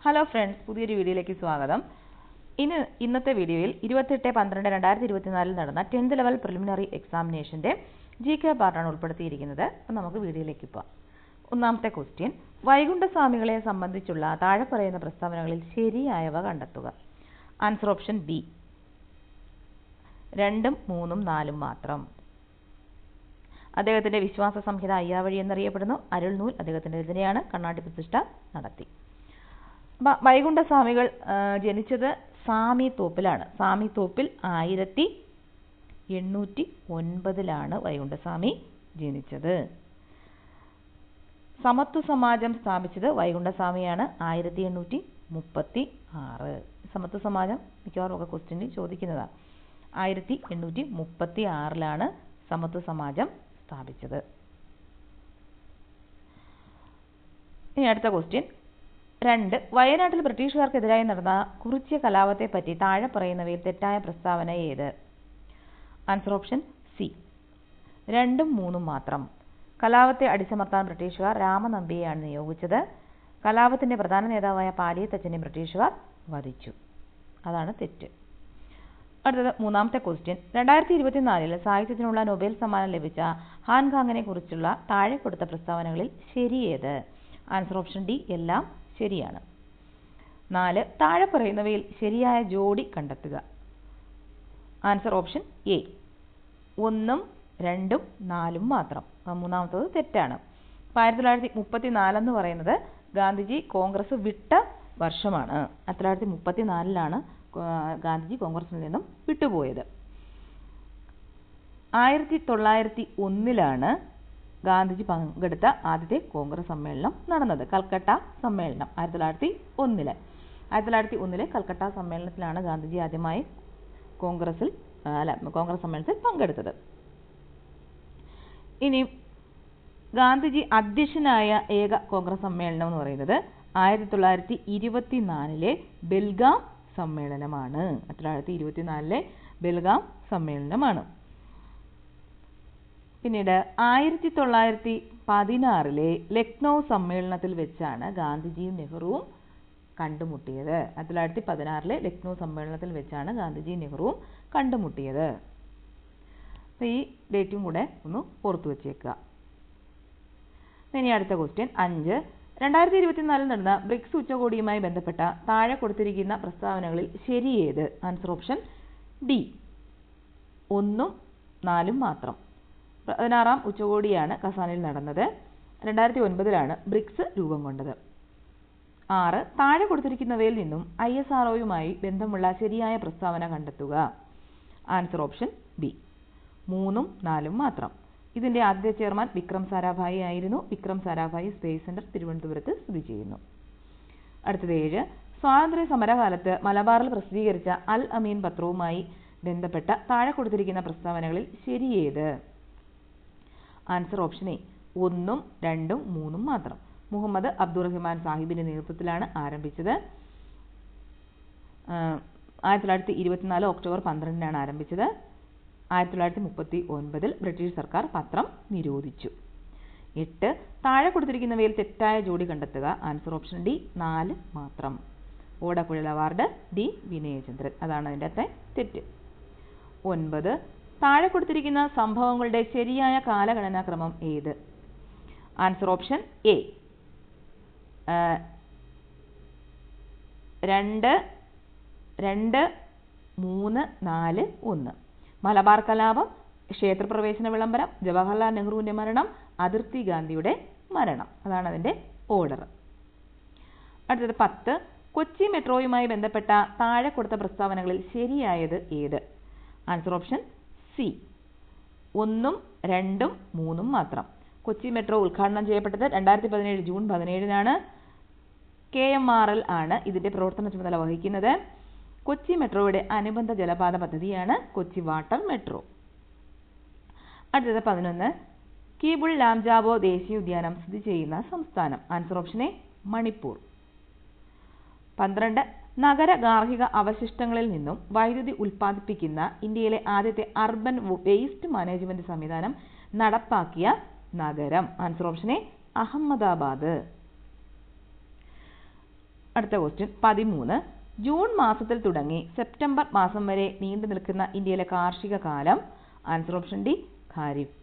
Hello friends, പുതിയൊരു വീഡിയോയിലേക്ക് സ്വാഗതം. ഇന്നത്തെ വീഡിയോയിൽ 28/12/2024 നടന്ന 10th ലെവൽ പ്രിലിമിനറി എക്സാമിനേഷന്റെ GK പാർട്ടാണ് ഉൾപ്പെടുത്തിയിരിക്കുന്നത്. അപ്പോൾ നമുക്ക് വീഡിയോയിലേക്ക് പോകാം. ഒന്നാമത്തെ ക്വസ്റ്റ്യൻ, വൈകുണ്ഠസ്വാമികളെ സംബന്ധിച്ചുള്ള താഴെ പറയുന്ന പ്രസ്താവനകളിൽ ശരിയായവ കണ്ടെത്തുക. ആൻസർ ഓപ്ഷൻ ബി, 2, 3, 4 മാത്രം. അദ്ദേഹത്തിന്റെ വിശ്വാസ സംഹിത അയ്യാവഴി എന്നറിയപ്പെടുന്നു. അരുൾനൂൽ അദ്ദേഹത്തിന്റെ രചനയാണ്. കണ്ണാടി പ്രതിഷ്ഠ നടത്തി. വൈകുണ്ഠസ്വാമികൾ ജനിച്ചത് സാമിത്തോപ്പിലാണ്. സാമിത്തോപ്പിൽ 1809 വൈകുണ്ഠസ്വാമി ജനിച്ചത്. സമത്വ സമാജം സ്ഥാപിച്ചത് വൈകുണ്ഠസ്വാമിയാണ്. 1836. സമത്വ സമാജം മിക്കവാറും ഒക്കെ ക്വസ്റ്റ്യനിൽ ചോദിക്കുന്നതാണ്. 1836 സമത്വ സമാജം സ്ഥാപിച്ചത്. ഇനി അടുത്ത ക്വസ്റ്റ്യൻ 2, വയനാട്ടിൽ ബ്രിട്ടീഷുകാർക്കെതിരായി നടന്ന കുറിച്യ കലാപത്തെ പറ്റി താഴെ പറയുന്നവയിൽ തെറ്റായ പ്രസ്താവന ഏത്? ആൻസർ ഓപ്ഷൻ സി, 2, 3 മാത്രം. കലാപത്തെ അടിച്ചമർത്താൻ ബ്രിട്ടീഷുകാർ രാമനമ്പിയെയാണ് നിയോഗിച്ചത്. കലാപത്തിന്റെ പ്രധാന നേതാവായ പാലിയത്തച്ഛനെ ബ്രിട്ടീഷുകാർ വധിച്ചു. അതാണ് തെറ്റ്. അടുത്തത് മൂന്നാമത്തെ ക്വസ്റ്റ്യൻ, 2024 സാഹിത്യത്തിനുള്ള നൊബേൽ സമ്മാനം ലഭിച്ച ഹാൻഗാങ്ങിനെ കുറിച്ചുള്ള താഴെ കൊടുത്ത പ്രസ്താവനകളിൽ ശരിയേത്? ആൻസർ ഓപ്ഷൻ ഡി, എല്ലാം ശരിയാണ്. 4, താഴെ പറയുന്നവയിൽ ശരിയായ ജോഡി കണ്ടെത്തുക. ആൻസർ ഓപ്ഷൻ എ, 1, 2, 4 മാത്രം. മൂന്നാമത്തത് തെറ്റാണ്. 1934 എന്ന് പറയുന്നത് ഗാന്ധിജി കോൺഗ്രസ് വിട്ട വർഷമാണ്. 1934 ഗാന്ധിജി കോൺഗ്രസിൽ നിന്നും വിട്ടുപോയത്. 1901 ഗാന്ധിജി പങ്കെടുത്ത ആദ്യത്തെ കോൺഗ്രസ് സമ്മേളനം നടന്നത്, കൽക്കട്ട സമ്മേളനം. 1901 കൽക്കട്ട സമ്മേളനത്തിലാണ് ഗാന്ധിജി ആദ്യമായി കോൺഗ്രസ് സമ്മേളനത്തിൽ പങ്കെടുത്തത്. ഇനി ഗാന്ധിജി അധ്യക്ഷനായ ഏക കോൺഗ്രസ് സമ്മേളനം എന്ന് പറയുന്നത് 1924 ബെൽഗാം സമ്മേളനമാണ്. 1924 ബെൽഗാം സമ്മേളനമാണ്. പിന്നീട് 1916 ലക്നൗ സമ്മേളനത്തിൽ വെച്ചാണ് ഗാന്ധിജിയും നെഹ്റുവും കണ്ടുമുട്ടിയത്. 1916 ലക്നൗ സമ്മേളനത്തിൽ വെച്ചാണ് ഗാന്ധിജിയും നെഹ്റുവും കണ്ടുമുട്ടിയത്. ഈ ഡേറ്റും കൂടെ ഒന്ന് ഓർത്തു വച്ചേക്കുക. ഇനി അടുത്ത ക്വസ്റ്റ്യൻ 5, 2024 നടന്ന ബ്രിക്സ് ഉച്ചകോടിയുമായി ബന്ധപ്പെട്ട താഴെ കൊടുത്തിരിക്കുന്ന പ്രസ്താവനകളിൽ ശരിയേത്? ആൻസർ ഓപ്ഷൻ ഡി, 1, 4 മാത്രം. 16ാം ഉച്ചകോടിയാണ് കസാനിൽ നടന്നത്. 2009 ബ്രിക്സ് രൂപം കൊണ്ടത്. 6, താഴെ കൊടുത്തിരിക്കുന്നവയിൽ നിന്നും ISROയുമായി ബന്ധമുള്ള ശരിയായ പ്രസ്താവന കണ്ടെത്തുക. ആൻസർ ഓപ്ഷൻ ബി, 3, 4 മാത്രം. ഇതിന്റെ ആദ്യത്തെ ചെയർമാൻ വിക്രം സാരാഭായി ആയിരുന്നു. വിക്രം സാരാഭായി സ്പേസ് സെന്റർ തിരുവനന്തപുരത്ത് സ്ഥിതി ചെയ്യുന്നു. അടുത്തത് 7, സ്വാതന്ത്ര്യ സമരകാലത്ത് മലബാറിൽ പ്രസിദ്ധീകരിച്ച അൽ അമീൻ പത്രവുമായി ബന്ധപ്പെട്ട താഴെ കൊടുത്തിരിക്കുന്ന പ്രസ്താവനകളിൽ ശരിയേത്? ആൻസർ ഓപ്ഷൻ എ, 1, 2, 3 മാത്രം. മുഹമ്മദ് അബ്ദുറഹിമാൻ സാഹിബിന്റെ നേതൃത്വത്തിലാണ് ആരംഭിച്ചത്. 1924 ഒക്ടോബർ 12 ആരംഭിച്ചത്. 1939 ബ്രിട്ടീഷ് സർക്കാർ പത്രം നിരോധിച്ചു. 8, താഴെ കൊടുത്തിരിക്കുന്നവയിൽ തെറ്റായ ജോഡി കണ്ടെത്തുക. ആൻസർ ഓപ്ഷൻ ഡി, 4 മാത്രം. ഓടക്കുഴൽ അവാർഡ് ഡി വിനയചന്ദ്രൻ. അതാണ് അതിൻ്റെ തെറ്റ്. 9, താഴെ കൊടുത്തിരിക്കുന്ന സംഭവങ്ങളുടെ ശരിയായ കാലഗണനാക്രമം ഏത്? Answer option A, 2, 3, 4, 1. മലബാർ കലാപം, ക്ഷേത്രപ്രവേശന വിളംബരം, ജവഹർലാൽ നെഹ്റുവിന്റെ മരണം, അതിർത്തി ഗാന്ധിയുടെ മരണം. അതാണ് അതിന്റെ ഓർഡർ. അടുത്തത് 10, കൊച്ചി മെട്രോയുമായി ബന്ധപ്പെട്ട താഴെ കൊടുത്ത പ്രസ്താവനകളിൽ ശരിയായത് ഏത്? ആൻസർ ഓപ്ഷൻ സി, 1, 2, 3 മാത്രം. കൊച്ചി മെട്രോ ഉദ്ഘാടനം ചെയ്യപ്പെട്ടത് 2017 ജൂൺ 17 KMRL ആണ് ഇതിന്റെ പ്രവർത്തന ചുമതല വഹിക്കുന്നത്. കൊച്ചി മെട്രോയുടെ അനുബന്ധ ജലപാത പദ്ധതിയാണ് കൊച്ചി വാട്ടർ മെട്രോ. അടുത്തത് 11, കീബുൾ ലാംജാബോ ദേശീയ ഉദ്യാനം സ്ഥിതി ചെയ്യുന്ന സംസ്ഥാനം. Answer option A, Manipur. 12, നഗര ഗാർഹിക അവശിഷ്ടങ്ങളിൽ നിന്നും വൈദ്യുതി ഉൽപ്പാദിപ്പിക്കുന്ന ഇന്ത്യയിലെ ആദ്യത്തെ അർബൻ വേസ്റ്റ് മാനേജ്മെന്റ് സംവിധാനം നടപ്പാക്കിയ നഗരം. Answer option A, Ahmedabad. അടുത്ത ക്വസ്റ്റ്യൻ 13. ജൂൺ മാസത്തിൽ തുടങ്ങി സെപ്റ്റംബർ മാസം വരെ നീണ്ടു നിൽക്കുന്ന ഇന്ത്യയിലെ കാർഷിക കാലം? Answer option D kharif.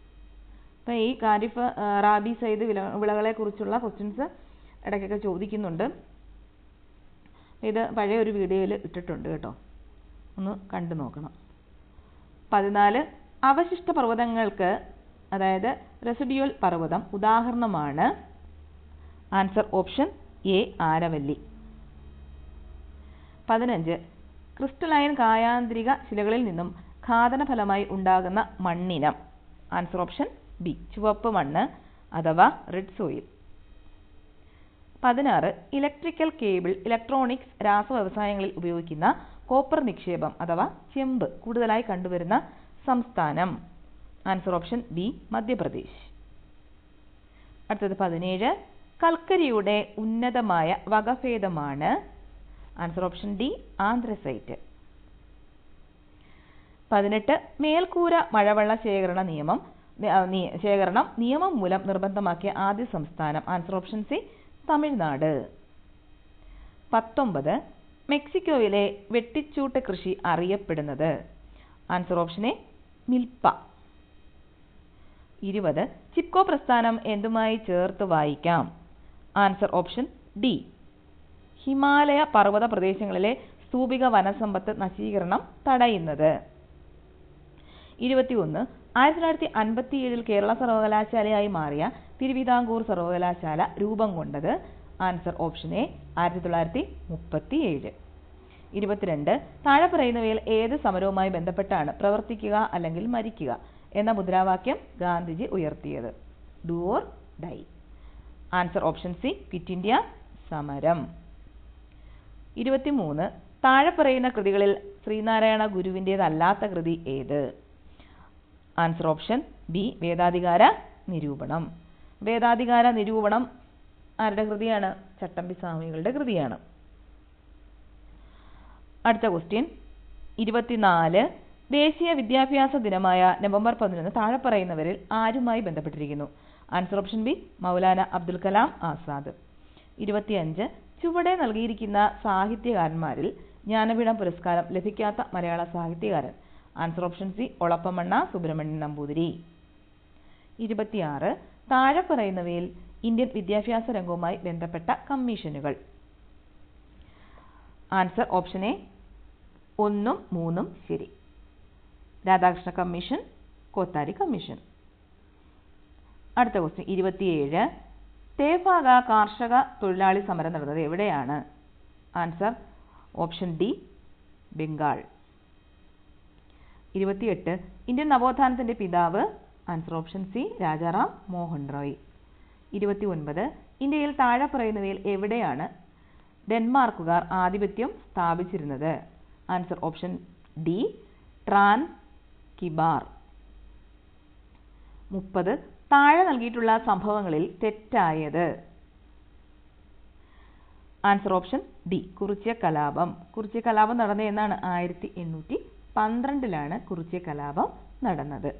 അപ്പം ഈ ഖാരിഫ് റാബി സൈദ് വിളകളെ കുറിച്ചുള്ള ക്വസ്റ്റ്യൻസ് ഇടയ്ക്കൊക്കെ ചോദിക്കുന്നുണ്ട്. ഇത് പഴയ ഒരു വീഡിയോയിൽ ഇട്ടിട്ടുണ്ട് കേട്ടോ, ഒന്ന് കണ്ടു നോക്കണം. 14. അവശിഷ്ട പർവ്വതങ്ങൾക്ക്, അതായത് റെസിഡ്യുവൽ പർവ്വതം ഉദാഹരണമാണ്? Answer option A Aravalli. 15. Crystalline കായാന്തരിക ശിലകളിൽ നിന്നും ഘാതന ഫലമായി ഉണ്ടാകുന്ന മണ്ണിനം? ആൻസർ ഓപ്ഷൻ ബി ചുവപ്പ് മണ്ണ് അഥവാ red soil. 16. Electrical cable, electronics, രാസവ്യവസായങ്ങളിൽ ഉപയോഗിക്കുന്ന കോപ്പർ നിക്ഷേപം അഥവാ ചെമ്പ് കൂടുതലായി കണ്ടുവരുന്ന സംസ്ഥാനം? Answer option B Madhya Pradesh. അടുത്തത് 17. കൽക്കരിയുടെ ഉന്നതമായ വകഭേദമാണ്? Answer option D anthracite. 18. മേൽക്കൂര മഴവെള്ള ശേഖരണം നിയമം മൂലം നിർബന്ധമാക്കിയ ആദ്യ സംസ്ഥാനം? Answer option C Tamil Nadu. 19. മെക്സിക്കോയിലെ വെട്ടിച്ചൂട്ട് കൃഷി അറിയപ്പെടുന്നത്? Answer option A milpa. 20. Chipko പ്രസ്ഥാനം എന്തുമായി ചേർത്ത് വായിക്കാം? ആൻസർ ഓപ്ഷൻ ഡി ഹിമാലയ പർവ്വത പ്രദേശങ്ങളിലെ സ്തൂപിക വനസമ്പത്ത് നശീകരണം തടയുന്നത്. 21. 1957 കേരള സർവകലാശാലയായി മാറിയ തിരുവിതാംകൂർ സർവകലാശാല രൂപം കൊണ്ടത്? Answer option A 1937. 22. താഴെ പറയുന്നവയിൽ ഏത് സമരവുമായി ബന്ധപ്പെട്ടാണ് പ്രവർത്തിക്കുക അല്ലെങ്കിൽ മരിക്കുക എന്ന മുദ്രാവാക്യം ഗാന്ധിജി ഉയർത്തിയത്? Do or die. Answer option C quit India സമരം. 23. താഴെ പറയുന്ന കൃതികളിൽ ശ്രീനാരായണ ഗുരുവിൻ്റേതല്ലാത്ത കൃതി ഏത്? ആൻസർ ഓപ്ഷൻ ബി വേദാധികാര നിരൂപണം. വേദാധികാര നിരൂപണം ആരുടെ കൃതിയാണ്? ചട്ടമ്പി സ്വാമികളുടെ കൃതിയാണ്. അടുത്ത ക്വസ്റ്റ്യൻ 24. ദേശീയ വിദ്യാഭ്യാസ ദിനമായ നവംബർ 11 താഴെ പറയുന്നവരിൽ ആരുമായി ബന്ധപ്പെട്ടിരിക്കുന്നു? Answer option B Maulana Abdul Kalam Azad. 25. ചുവടെ നൽകിയിരിക്കുന്ന സാഹിത്യകാരന്മാരിൽ ജ്ഞാനപീഠം പുരസ്കാരം ലഭിക്കാത്ത മലയാള സാഹിത്യകാരൻ? Answer option C Olappamanna Subramanian Namboothiri. 26. താഴെ പറയുന്നവയിൽ ഇന്ത്യൻ വിദ്യാഭ്യാസ രംഗവുമായി ബന്ധപ്പെട്ട കമ്മീഷനുകൾ? ആൻസർ ഓപ്ഷൻ എ 1 ഉം 3 ഉം ശരി. Radhakrishna commission, Kothari commission. അടുത്ത ക്വസ്റ്റ്യൻ 27. തേഭാഗ കാർഷക തൊഴിലാളി സമരം നടന്നത് എവിടെയാണ്? Answer option D Bengal. 28. Indian നവോത്ഥാനത്തിന്റെ പിതാവ്? Answer option C Rajaram Mohan Roy. 29. ഇന്ത്യയിൽ താഴെ പറയുന്നവയിൽ എവിടെയാണ് ഡെൻമാർക്കുകാർ ആധിപത്യം സ്ഥാപിച്ചിരുന്നത്? Answer option D Tranquebar. 30. താഴെ നൽകിയിട്ടുള്ള സംഭവങ്ങളിൽ തെറ്റായത്? ആൻസർ ഓപ്ഷൻ ഡി കുറിച്യ കലാപം. കുറിച്യ കലാപം നടന്നത് എന്നാണ്? 1812 കുറിച്യ കലാപം നടന്നത്.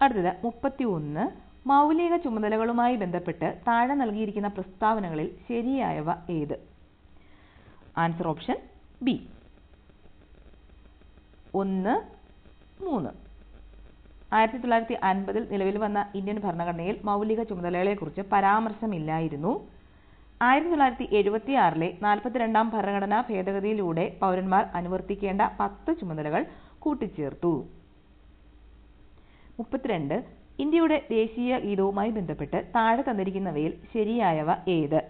അടുത്തത് 31. മൗലിക ചുമതലകളുമായി ബന്ധപ്പെട്ട് താഴെ നൽകിയിരിക്കുന്ന പ്രസ്താവനകളിൽ ശരിയായവ ഏത്? Answer option B 1, 3. 1950 നിലവിൽ വന്ന ഇന്ത്യൻ ഭരണഘടനയിൽ മൗലിക ചുമതലകളെക്കുറിച്ച് പരാമർശമില്ലായിരുന്നു. 1976 42ാം ഭരണഘടനാ ഭേദഗതിയിലൂടെ പൗരന്മാർ അനുവർത്തിക്കേണ്ട 10 ചുമതലകൾ കൂട്ടിച്ചേർത്തു. 32. ഇന്ത്യയുടെ ദേശീയ ഗീതവുമായി ബന്ധപ്പെട്ട് താഴെ തന്നിരിക്കുന്നവയിൽ ശരിയായവ ഏത്?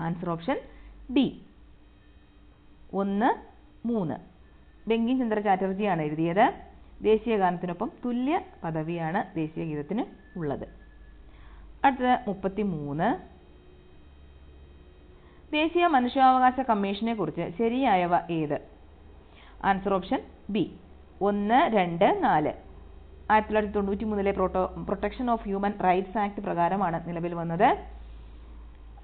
Answer option D 1, 3. Bankim Chandra ചാറ്റർജിയാണ് എഴുതിയത്. ദേശീയ ഗാനത്തിനൊപ്പം തുല്യ പദവിയാണ് ദേശീയ ഗീതത്തിന് ഉള്ളത്. അടുത്തത് 33. ദേശീയ മനുഷ്യാവകാശ കമ്മീഷനെ കുറിച്ച് ശരിയായവ ഏത്? Answer option B 1, 2, 4. 1993 protection of human rights act പ്രകാരമാണ് നിലവിൽ വന്നത്.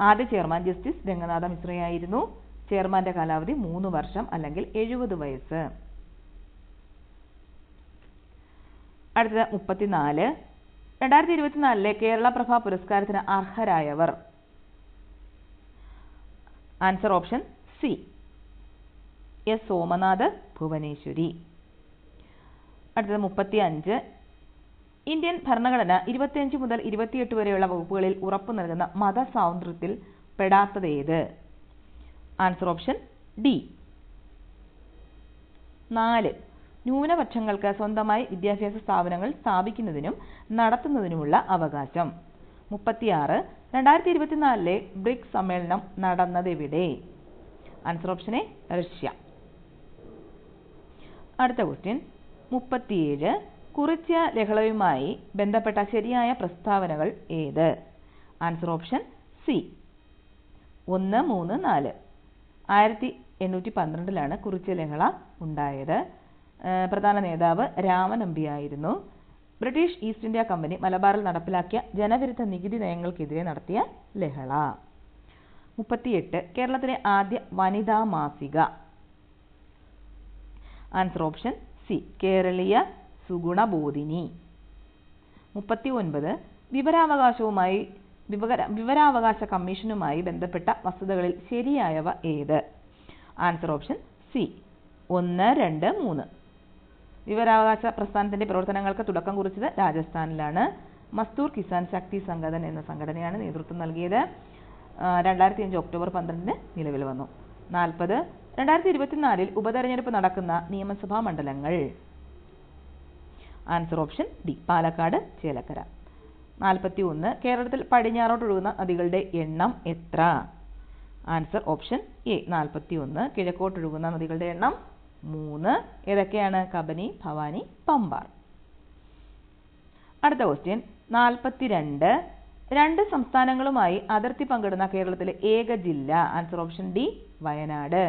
ആദ്യ ചെയർമാൻ ജസ്റ്റിസ് രംഗനാഥ മിശ്രയായിരുന്നു. ചെയർമാന്റെ കാലാവധി 3 വർഷം അല്ലെങ്കിൽ 70 വയസ്സ്. അടുത്തത് 34. 2024 കേരള പ്രഭ പുരസ്കാരത്തിന് അർഹരായവർ? Answer option C, S Somanath Bhuvaneswari. അടുത്തത് 35. ഇന്ത്യൻ ഭരണഘടന 25 മുതൽ 28 വരെയുള്ള വകുപ്പുകളിൽ ഉറപ്പു നൽകുന്ന മതസ്വാതന്ത്ര്യത്തിൽ പെടാത്തതേത്? Answer option D. 4. ന്യൂനപക്ഷങ്ങൾക്ക് സ്വന്തമായി വിദ്യാഭ്യാസ സ്ഥാപനങ്ങൾ സ്ഥാപിക്കുന്നതിനും നടത്തുന്നതിനുമുള്ള അവകാശം. 36. 2024 ബ്രിക്സ് സമ്മേളനം നടന്നതെവിടെ? Answer option A, Russia. അടുത്ത ക്വസ്റ്റ്യൻ 37. കുറിച്യ ലഹളയുമായി ബന്ധപ്പെട്ട ശരിയായ പ്രസ്താവനകൾ ഏത്? Answer option C, 1, 3, 4. 1812 കുറിച്യ ലഹള ഉണ്ടായത്. പ്രധാന നേതാവ് രാമനമ്പിയായിരുന്നു. ബ്രിട്ടീഷ് ഈസ്റ്റ് ഇന്ത്യ കമ്പനി മലബാറിൽ നടപ്പിലാക്കിയ ജനവിരുദ്ധ നികുതി നയങ്ങൾക്കെതിരെ നടത്തിയ ലഹള. 38. കേരളത്തിലെ ആദ്യ വനിതാ മാസിക. ആൻസർ ഓപ്ഷൻ സി, കേരളീയ സുഗുണബോധിനി. 39. വിവരാവകാശ കമ്മീഷനുമായി ബന്ധപ്പെട്ട വസ്തുതകളിൽ ശരിയായവ ഏത്? Answer option C, 1, 2, 3. വിവരാവകാശ പ്രസ്ഥാനത്തിന്റെ പ്രവർത്തനങ്ങൾക്ക് തുടക്കം കുറിച്ചത് രാജസ്ഥാനിലാണ്. മസ്ദൂർ കിസാൻ ശക്തി സംഘടന എന്ന സംഘടനയാണ് നേതൃത്വം നൽകിയത്. 2005 ഒക്ടോബർ 12 നിലവിൽ വന്നു. 40. 2024 ഉപതെരഞ്ഞെടുപ്പ് നടക്കുന്ന നിയമസഭാ മണ്ഡലങ്ങൾ. Answer option D, Palakkad, Chelakkara. 41. കേരളത്തിൽ പടിഞ്ഞാറോട്ടൊഴുകുന്ന നദികളുടെ എണ്ണം എത്ര? Answer option A, 41. കിഴക്കോട്ടൊഴുകുന്ന നദികളുടെ എണ്ണം 3. ഏതൊക്കെയാണ്? കബനി, ഭവാനി, പമ്പാർ. അടുത്ത ക്വസ്റ്റ്യൻ 42. 2 സംസ്ഥാനങ്ങളുമായി അതിർത്തി പങ്കിടുന്ന കേരളത്തിലെ ഏക ജില്ല. Answer option D, Wayanad.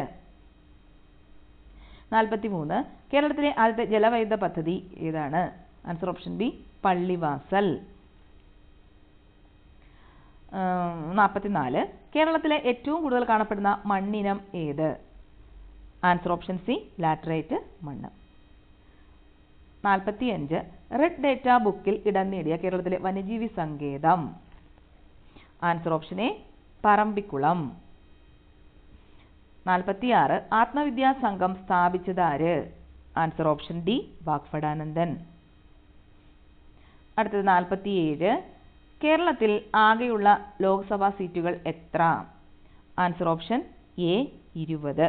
43. കേരളത്തിലെ ആദ്യത്തെ ജലവൈദ്യുത പദ്ധതി ഏതാണ്? Answer option B, Pallivasal. 44. കേരളത്തിലെ ഏറ്റവും കൂടുതൽ കാണപ്പെടുന്ന മണ്ണിനം ഏത്? ആൻസർ ഓപ്ഷൻ സി, ലാറ്ററൈറ്റ് മണ്ണ്. 45. റെഡ് ഡേറ്റ ബുക്കിൽ ഇടം നേടിയ കേരളത്തിലെ വന്യജീവി സങ്കേതം. Answer option A, Parambikulam. 46. Atmavidya Sangham സ്ഥാപിച്ചതാര്? Answer option D, Vagbhatananda. അടുത്തത് 47. കേരളത്തിൽ ആകെയുള്ള ലോക്സഭാ സീറ്റുകൾ എത്ര? Answer option A, 20.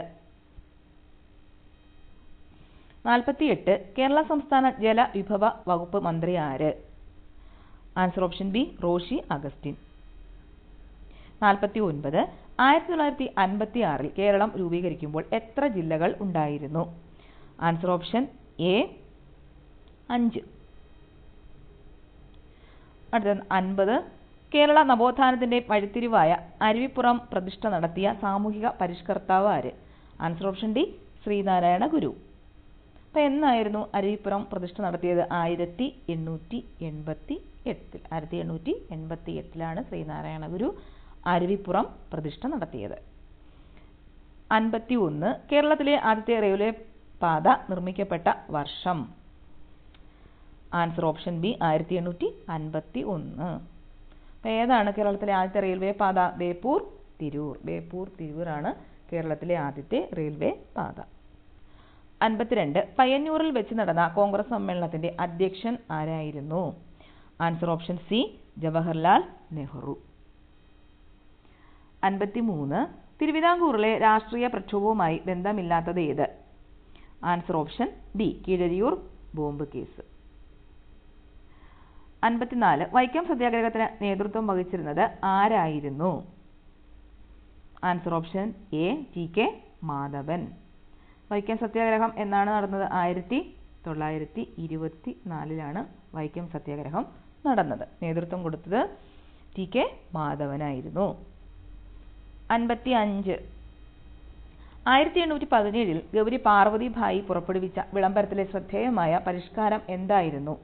48. കേരള സംസ്ഥാന ജലവിഭവ വകുപ്പ് മന്ത്രി ആര്? Answer option B, Roshi Augustine. 49. 1956 Keralam രൂപീകരിക്കുമ്പോൾ എത്ര ജില്ലകൾ ഉണ്ടായിരുന്നു? Answer option A, 5. അടുത്തത് 50. കേരള നവോത്ഥാനത്തിന്റെ വഴിത്തിരിവായ അരുവിപ്പുറം പ്രതിഷ്ഠ നടത്തിയ സാമൂഹിക പരിഷ്കർത്താവ് ആര്? ആൻസർ ഓപ്ഷൻ ഡി, ശ്രീനാരായണ ഗുരു. അപ്പോൾ എന്നായിരുന്നു അരുവിപ്പുറം പ്രതിഷ്ഠ നടത്തിയത്? 1888. 1888 ശ്രീനാരായണ ഗുരു അരുവിപ്പുറം പ്രതിഷ്ഠ നടത്തിയത്. 51. കേരളത്തിലെ ആദ്യത്തെ റെയിൽവേ പാത നിർമ്മിക്കപ്പെട്ട വർഷം. Answer option B, 1851. അപ്പോൾ ഏതാണ് കേരളത്തിലെ ആദ്യത്തെ റെയിൽവേ പാത? ബേപ്പൂർ തിരൂർ. ബേപ്പൂർ തിരൂരാണ് കേരളത്തിലെ ആദ്യത്തെ റെയിൽവേ പാത. 52. പയ്യന്നൂരിൽ വെച്ച് നടന്ന കോൺഗ്രസ് സമ്മേളനത്തിന്റെ അധ്യക്ഷൻ ആരായിരുന്നു? Answer option C, Jawaharlal Nehru. 53. തിരുവിതാംകൂറിലെ രാഷ്ട്രീയ പ്രക്ഷോഭവുമായി ബന്ധമില്ലാത്തത് ഏത്? Answer option D, Keezhariyur bomb case. 54. Vaikom Satyagraha നേതൃത്വം വഹിച്ചിരുന്നത് ആരായിരുന്നു? Answer option A, T K. Madhavan. Vaikom Satyagraha എന്നാണ് നടന്നത്? 1924 വൈക്കം സത്യാഗ്രഹം നടന്നത്. നേതൃത്വം കൊടുത്തത് ടി.കെ. മാധവനായിരുന്നു. 55. 1817 ഗൗരി പാർവതി ഭായി പുറപ്പെടുവിച്ച വിളംബരത്തിലെ ശ്രദ്ധേയമായ പരിഷ്കാരം എന്തായിരുന്നു?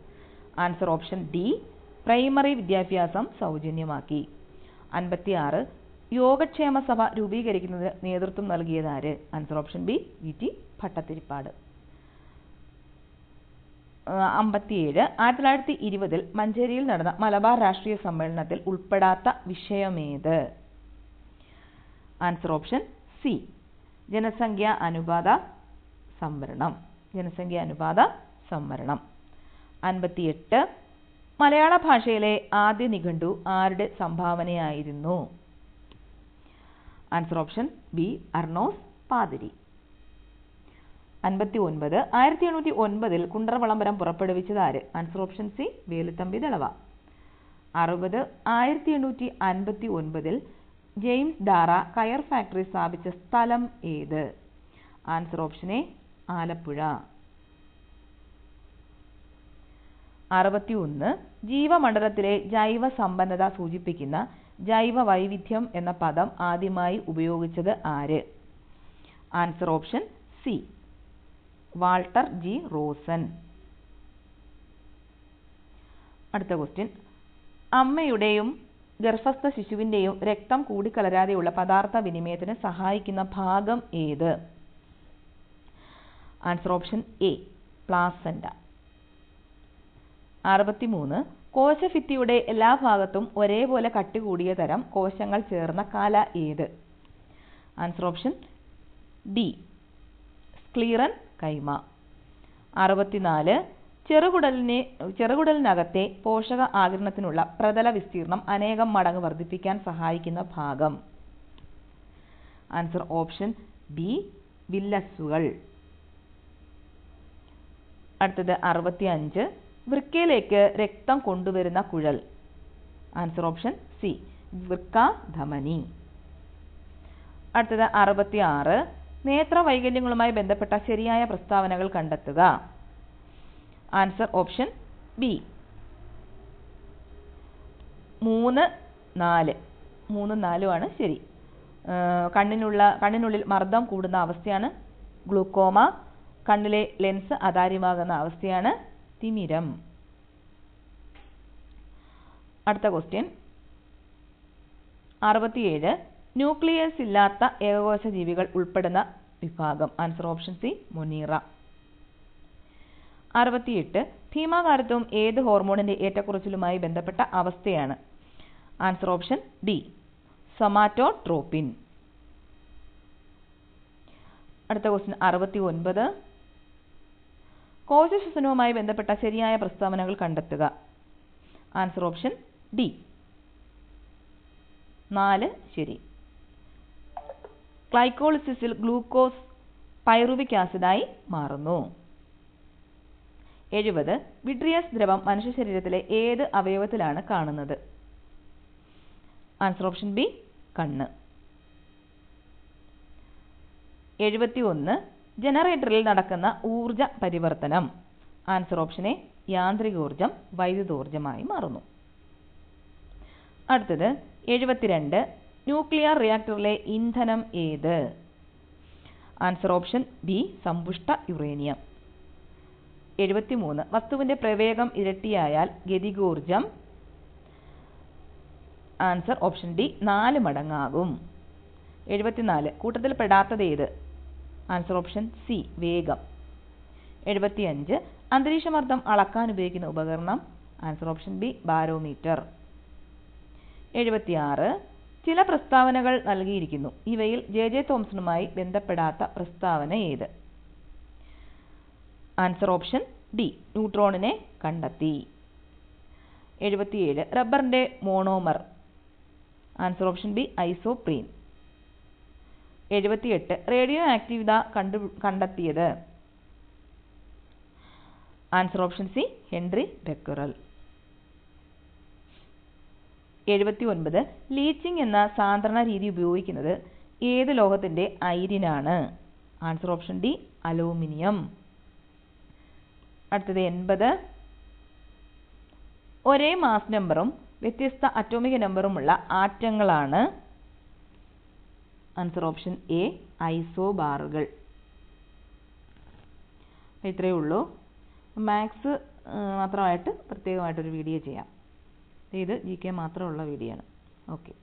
ആൻസർ ഓപ്ഷൻ ഡി, പ്രൈമറി വിദ്യാഭ്യാസം സൗജന്യമാക്കി. 56. യോഗക്ഷേമ സഭ രൂപീകരിക്കുന്നതിന് നേതൃത്വം നൽകിയതാര്? Answer option B, V T. Bhattathiripad. 57. 1920 മഞ്ചേരിയിൽ നടന്ന മലബാർ രാഷ്ട്രീയ സമ്മേളനത്തിൽ ഉൾപ്പെടാത്ത വിഷയമേത്? ആൻസർ ഓപ്ഷൻ സി, ജനസംഖ്യാ അനുപാത സംവരണം. ജനസംഖ്യാ അനുപാത സംവരണം. 58 മലയാള ഭാഷയിലെ ആദ്യ നിഘണ്ടു ആരുടെ സംഭാവനയായിരുന്നു? Answer option B, Arnos Pathiri. 59 1809 Kundara വിളംബരം പുറപ്പെടുവിച്ചത് ആര്? Answer option C, Veluthampi Dalawa. 60 1859 James Darragh കയർ ഫാക്ടറി സ്ഥാപിച്ച സ്ഥലം ഏത്? Answer option A, Alappuzha. 61 ജീവമണ്ഡലത്തിലെ ജൈവ സമ്പന്നത സൂചിപ്പിക്കുന്ന ജൈവ വൈവിധ്യം എന്ന പദം ആദ്യമായി ഉപയോഗിച്ചത് ആര്? Answer option C, Walter G Rosan. അടുത്ത ക്വസ്റ്റ്യൻ, അമ്മയുടെയും ഗർഭസ്ഥ ശിശുവിന്റെയും രക്തം കൂടിക്കലരാതെയുള്ള പദാർത്ഥ വിനിമയത്തിന് സഹായിക്കുന്ന ഭാഗം ഏത്? Answer option A, placenta. 63 കോശഭിത്തിയുടെ എല്ലാ ഭാഗത്തും ഒരേപോലെ കട്ടി കൂടിയ തരം കോശങ്ങൾ ചേർന്ന കല ഏത്? Answer option D, sclerenchyma. 64 ചെറുകുടലിനകത്തെ പോഷക ആഗിരണത്തിനുള്ള പ്രതല വിസ്തീർണം അനേകം മടങ്ങ് വർദ്ധിപ്പിക്കാൻ സഹായിക്കുന്ന ഭാഗം? ആൻസർ ഓപ്ഷൻ ബി, വില്ലസുകൾ. അടുത്തത് 65 വൃക്കയിലേക്ക് രക്തം കൊണ്ടുവരുന്ന കുഴൽ? ആൻസർ ഓപ്ഷൻ സി, വൃക്കാധമനി. അടുത്തത് 66 നേത്രവൈകല്യങ്ങളുമായി ബന്ധപ്പെട്ട ശരിയായ പ്രസ്താവനകൾ കണ്ടെത്തുക. Answer option B, 3, 4. 3, 4 ശരി. കണ്ണിനുള്ളിൽ മർദ്ദം കൂടുന്ന അവസ്ഥയാണ് ഗ്ലൂക്കോമ. കണ്ണിലെ ലെൻസ് അതാര്യമാകുന്ന അവസ്ഥയാണ് തിമിരം. അടുത്ത ക്വസ്റ്റ്യൻ 67 ന്യൂക്ലിയസ് ഇല്ലാത്ത ഏകകോശ ജീവികൾ ഉൾപ്പെടുന്ന വിഭാഗം? Answer option C, Monera. 68 ഭീമാകാരത്വം ഏത് ഹോർമോണിന്റെ ഏറ്റക്കുറച്ചിലുമായി ബന്ധപ്പെട്ട അവസ്ഥയാണ്? Answer option D, somatotropin. അടുത്ത ക്വസ്റ്റ്യൻ 69 കോശശ്വസനവുമായി ബന്ധപ്പെട്ട ശരിയായ പ്രസ്താവനകൾ കണ്ടെത്തുക. ആൻസർ ഓപ്ഷൻ ഡി, 4 ശരി. ഗ്ലൈക്കോളിസിസിൽ ഗ്ലൂക്കോസ് പൈറുവിക് ആസിഡായി മാറുന്നു. 70 വിട്രിയസ് ദ്രവം മനുഷ്യ ശരീരത്തിലെ ഏത് അവയവത്തിലാണ് കാണുന്നത്? ആൻസർ ഓപ്ഷൻ ബി, കണ്ണ്. 71 ജനറേറ്ററിൽ നടക്കുന്ന ഊർജ പരിവർത്തനം? ആൻസർ ഓപ്ഷൻ എ, യാന്ത്രികോർജം വൈദ്യുതോർജമായി മാറുന്നു. അടുത്തത് 72 ന്യൂക്ലിയർ റിയാക്ടറിലെ ഇന്ധനം ഏത്? ആൻസർ ഓപ്ഷൻ ബി, സമ്പുഷ്ട യുറേനിയം. 73 വസ്തുവിന്റെ പ്രവേഗം ഇരട്ടിയായാൽ ഗതികോർജം? ആൻസർ ഓപ്ഷൻ ഡി, 4 മടങ്ങാകും. 74 കൂട്ടത്തിൽ പെടാത്തത് ഏത്? ആൻസർ ഓപ്ഷൻ സി, വേഗം. 75 അന്തരീക്ഷമർദ്ദം അളക്കാൻ ഉപയോഗിക്കുന്ന ഉപകരണം? Answer option B, barometer. 76 ചില പ്രസ്താവനകൾ നൽകിയിരിക്കുന്നു. ഇവയിൽ ജെ തോംസണുമായി ബന്ധപ്പെടാത്ത പ്രസ്താവന ഏത്? ആൻസർ ഓപ്ഷൻ ഡി, ന്യൂട്രോണിനെ കണ്ടെത്തി. 77 റബ്ബറിന്റെ monomer? Answer option B, isoprene. 78 radio ആക്റ്റീവത കണ്ടെത്തിയത്? Answer option C, Henri Becquerel. 79 leaching എന്ന സാന്ദ്രണ രീതി ഉപയോഗിക്കുന്നത് ഏത് ലോഹത്തിന്റെ അയിരിനാണ്? Answer option D, aluminium. അടുത്തത് 80 ഒരേ മാസ് നമ്പറും വ്യത്യസ്ത അറ്റോമിക നമ്പറുമുള്ള ആറ്റങ്ങളാണ്? ആൻസർ ഓപ്ഷൻ എ, ഐസോബാറുകൾ. ഇത്രയേ ഉള്ളൂ. മാത്സ് മാത്രമായിട്ട് പ്രത്യേകമായിട്ടൊരു വീഡിയോ ചെയ്യാം. ഇത് GK മാത്രമുള്ള വീഡിയോ ആണ്. ഓക്കെ.